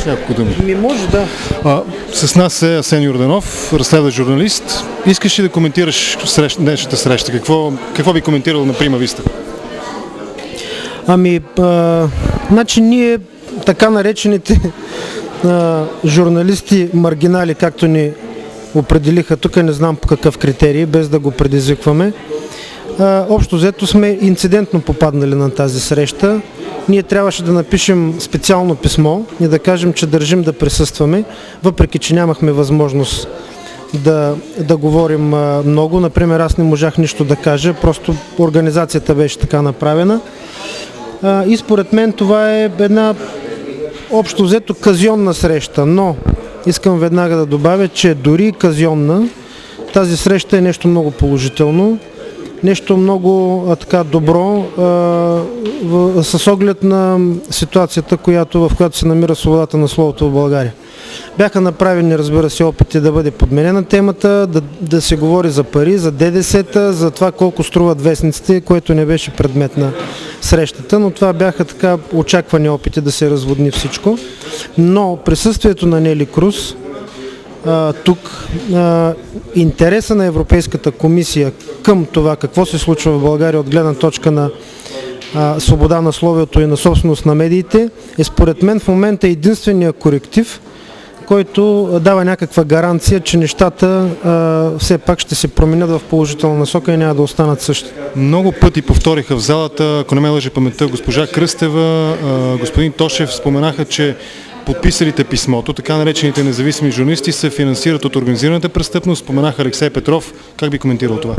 Няколко думи. Ми може, да. С нас е Асен Йорданов, разследващ журналист. Искаш ли да коментираш днешната среща? Какво би коментирал на Прима Виста? Значи ние, така наречените журналисти маргинали, както ни определиха тук, не знам по какъв критерий, без да го предизвикваме. Общо взето сме инцидентно попаднали на тази среща. Ние трябваше да напишем специално писмо и да кажем, че държим да присъстваме, въпреки че нямахме възможност да говорим много. Например, аз не можах нищо да кажа, просто организацията беше така направена. И според мен това е една общо взето казионна среща, но искам веднага да добавя, че дори казионна, тази среща е нещо много положително, нещо много така добро с оглед на ситуацията, в която се намира свободата на словото в България. Бяха направени, разбира се, опити да бъде подменена темата, да се говори за пари, за ДДС-та, за това колко струват вестниците, което не беше предмет на срещата, но това бяха така очаквани опити да се разводни всичко. Но присъствието на Нели Круз тук, интереса на Европейската комисия към това какво се случва в България от гледна точка на свобода на словото и на собственост на медиите е според мен в момента единствения коректив, който дава някаква гаранция, че нещата все пак ще се променят в положителна насока и няма да останат същи. Много пъти повториха в залата, ако не ме лъже паметта, госпожа Кръстева, господин Тошев споменаха, че подписалите писмото, така наречените независими журналисти, се финансират от организираната престъпност. Споменах Алексей Петров. Как би коментирал това?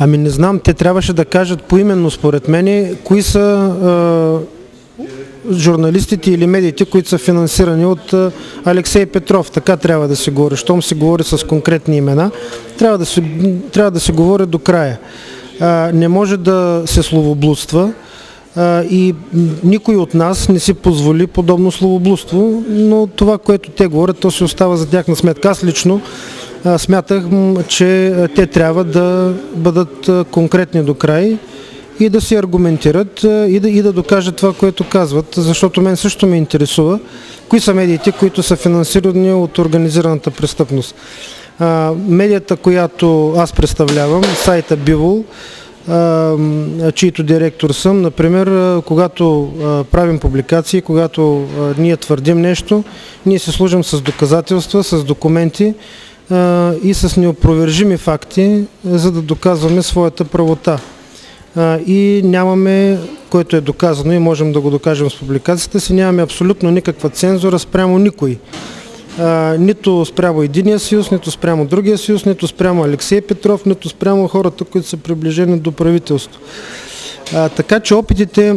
Не знам. Те трябваше да кажат поименно, според мен, кои са журналистите или медиите, които са финансирани от Алексей Петров. Така трябва да се говори. Щом се говори с конкретни имена, трябва да се говори до края. Не може да се словоблудства. И никой от нас не си позволи подобно словоблудство, но това, което те говорят, то се остава за тяхна сметка. Аз лично смятах, че те трябва да бъдат конкретни до край и да се аргументират и да докажат това, което казват, защото мен също ме интересува кои са медиите, които са финансирани от организираната престъпност. Медията, която аз представлявам, сайта Бивол, чийто директор съм, например, когато правим публикации, когато ние твърдим нещо, ние се служим с доказателства, с документи и с неопровержими факти, за да доказваме своята правота. И нямаме, което е доказано и можем да го докажем с публикацията си, нямаме абсолютно никаква цензура спрямо никой. Нито спрямо Единия съюз, нито спрямо Другия съюз, нито спрямо Алексей Петров, нито спрямо хората, които са приближени до правителство. Така че опитите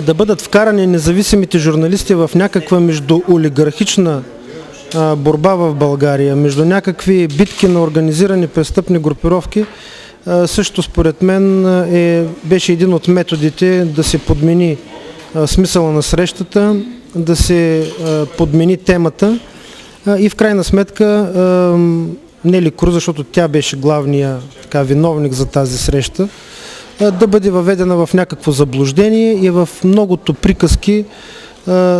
да бъдат вкарани независимите журналисти в някаква междуолигархична борба в България, между някакви битки на организирани престъпни групировки, също според мен беше един от методите да се подмени смисъла на срещата, да се подмени темата и в крайна сметка Нели Круз, защото тя беше главният виновник за тази среща, да бъде въведена в някакво заблуждение и в многото приказки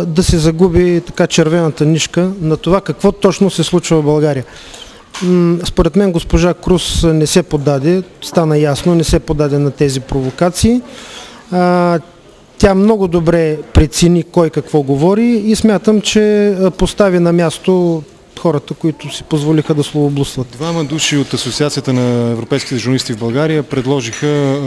да се загуби червената нишка на това какво точно се случва в България. Според мен госпожа Круз не се поддаде, стана ясно, не се поддаде на тези провокации. Тя много добре прецени кой какво говори и смятам, че постави на място хората, които си позволиха да словоблудстват. Двама души от Асоциацията на европейските журналисти в България предложиха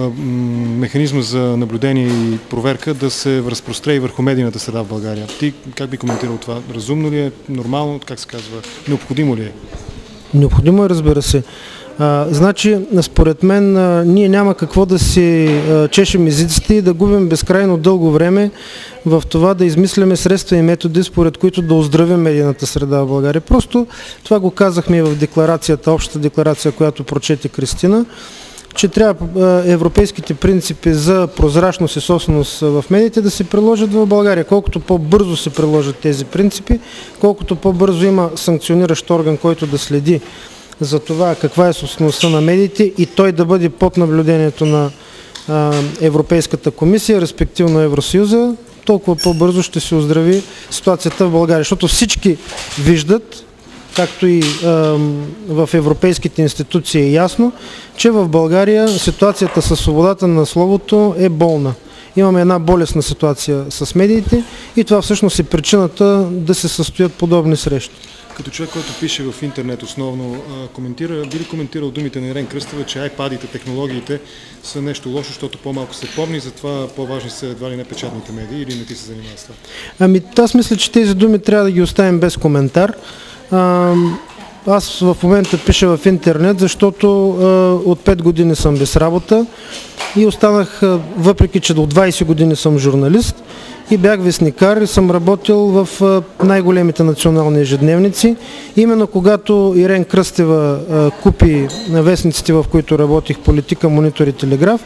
механизма за наблюдение и проверка да се разпростре и върху медийната среда в България. Ти как би коментирал това? Разумно ли е? Нормално? Как се казва? Необходимо ли е? Необходимо е, разбира се. Значи, според мен, ние няма какво да си чешем езиците и да губим безкрайно дълго време в това да измисляме средства и методи, според които да оздравим медийната среда в България. Просто това го казахме и в декларацията, общата декларация, която прочете Кристина, че трябва европейските принципи за прозрачност и собственост в медиите да се приложат в България. Колкото по-бързо се приложат тези принципи, колкото по-бързо има санкциониращ орган, който да следи за това каква е собствеността на медиите и той да бъде под наблюдението на Европейската комисия, респективно Евросъюза, толкова по-бързо ще се оздрави ситуацията в България. Защото всички виждат, както и в европейските институции е ясно, че в България ситуацията със свободата на словото е болна. Имаме една болестна ситуация с медиите и това всъщност е причината да се състоят подобни срещи. Като човек, който пише в интернет основно, би ли коментирал думите на Ирен Кръстева, че iPad-ите, технологиите са нещо лошо, защото по-малко се помни, затова по-важни са едва ли не печатните медии, или не ти се занимава с това? Аз мисля, че тези думи трябва да ги оставим без коментар. Аз в момента пиша в интернет, защото от 5 години съм без работа и останах, въпреки че до 20 години съм журналист и бях вестникар и съм работил в най-големите национални ежедневници. Именно когато Ирен Кръстева купи вестниците, в които работих, Политика, Монитор и Телеграф,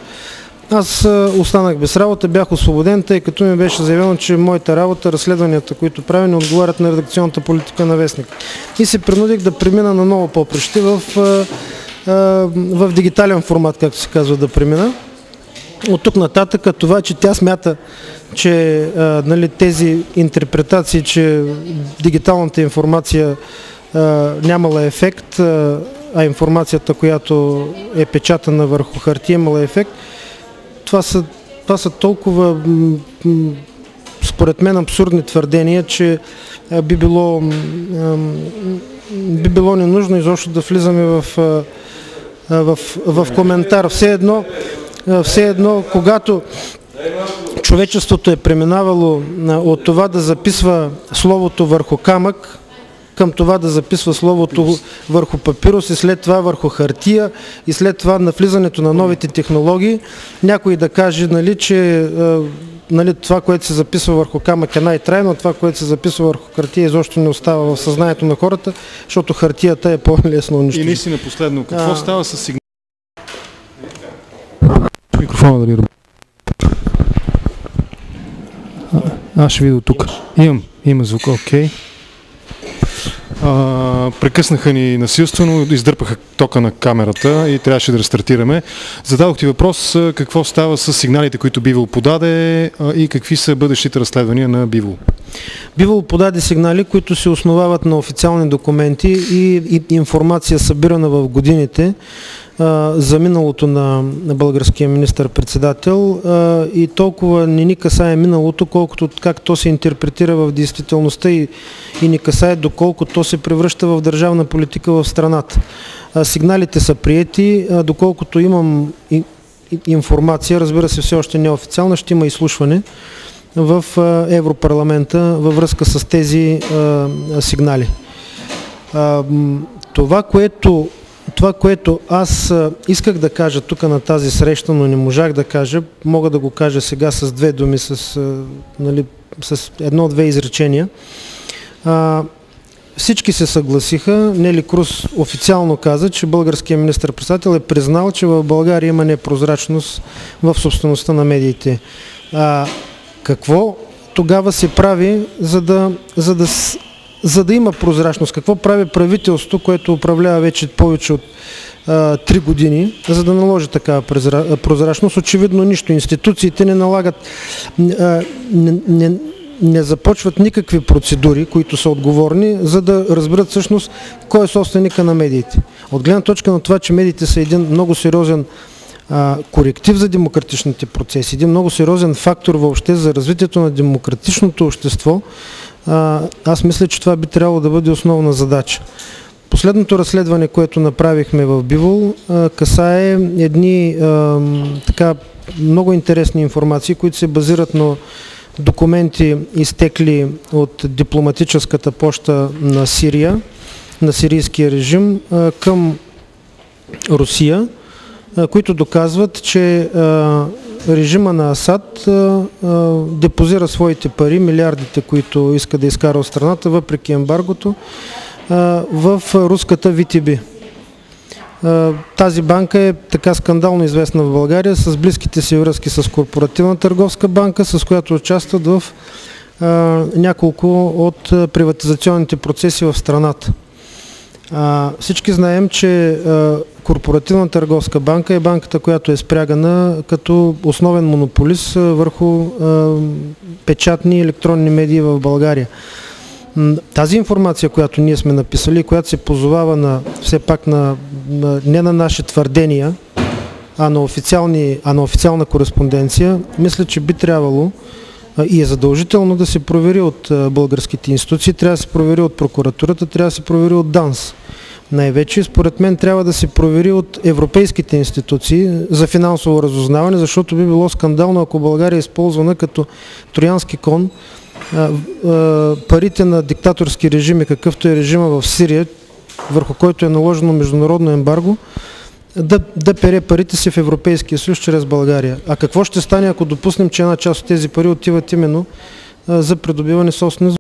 аз останах без работа, бях освободен, тъй като ми беше заявено, че моята работа, разследванията, които правя, не отговарят на редакционната политика на вестник. И се принудих да премина на ново поприще в дигитален формат, както се казва, да премина. От тук нататък това, че тя смята, че тези интерпретации, че дигиталната информация нямала ефект, а информацията, която е печатана върху хартия, имала ефект, това са толкова, според мен, абсурдни твърдения, че би било ненужно изобщо да влизаме в коментар. Все едно, когато човечеството е преминавало от това да записва словото върху камък, към това да записва словото върху папирус и след това върху хартия и след това на влизането на новите технологии, някой да каже, че това, което се записва върху камък е най-трайно, това, което се записва върху хартия, изобщо не остава в съзнанието на хората, защото хартията е по-лесно унищожена. И наистина последно, какво става с сигнал? Микрофона дали работи? Аз ще видя от тук. Има звук, окей. Прекъснаха ни насилствено, издърпаха тока на камерата и трябваше да рестартираме. Зададох ти въпрос какво става с сигналите, които Бивол подаде и какви са бъдещите разследвания на Бивол. Бивол подаде сигнали, които се основават на официални документи и информация събирана в годините за миналото на българския министър-председател и толкова не ни касае миналото, колкото как то се интерпретира в действителността и ни касае доколко то се превръща в държавна политика в страната. Сигналите са приети, доколкото имам информация, разбира се, все още неофициална, ще има изслушване в Европарламента във връзка с тези сигнали. Това, което аз исках да кажа тук на тази среща, но не можах да кажа, мога да го кажа сега с две думи, с едно-две изречения. Всички се съгласиха, Нели Круз официално каза, че българският министър-председател е признал, че в България има непрозрачност в собствеността на медиите. Какво тогава се прави, за да има прозрачност? Какво прави правителството, което управлява вече повече от 3 години, за да наложи такава прозрачност? Очевидно нищо. Институциите не налагат, не започват никакви процедури, които са отговорни, за да разберат всъщност кой е собственика на медиите. От гледна точка на това, че медиите са един много сериозен коректив за демократичните процеси, един много сериозен фактор въобще за развитието на демократичното общество, аз мисля, че това би трябвало да бъде основна задача. Последното разследване, което направихме в Бивол, касае едни много интересни информации, които се базират на документи, изтекли от дипломатическата поща на Сирия, на сирийския режим към Русия, които доказват, че режима на Асад депозира своите пари, милиардите, които иска да изкара от страната, въпреки ембаргото, в руската ВТБ. Тази банка е така скандално известна в България с близките си връзки с Корпоративна търговска банка, с която участват в няколко от приватизационните процеси в страната. Всички знаем, че Корпоративна търговска банка е банката, която е спрягана като основен монополист върху печатни и електронни медии в България. Тази информация, която ние сме написали, която се позовава все пак не на наши твърдения, а на официална кореспонденция, мисля, че би трябвало и е задължително да се провери от българските институции, трябва да се провери от прокуратурата, трябва да се провери от ДАНС. Най-вече, според мен, трябва да се провери от европейските институции за финансово разузнаване, защото би било скандално, ако България е използвана като троянски кон, парите на диктаторски режими, какъвто е режима в Сирия, върху който е наложено международно ембарго, да пере парите си в Европейския съюз чрез България. А какво ще стане, ако допуснем, че една част от тези пари отиват именно за придобиване собственост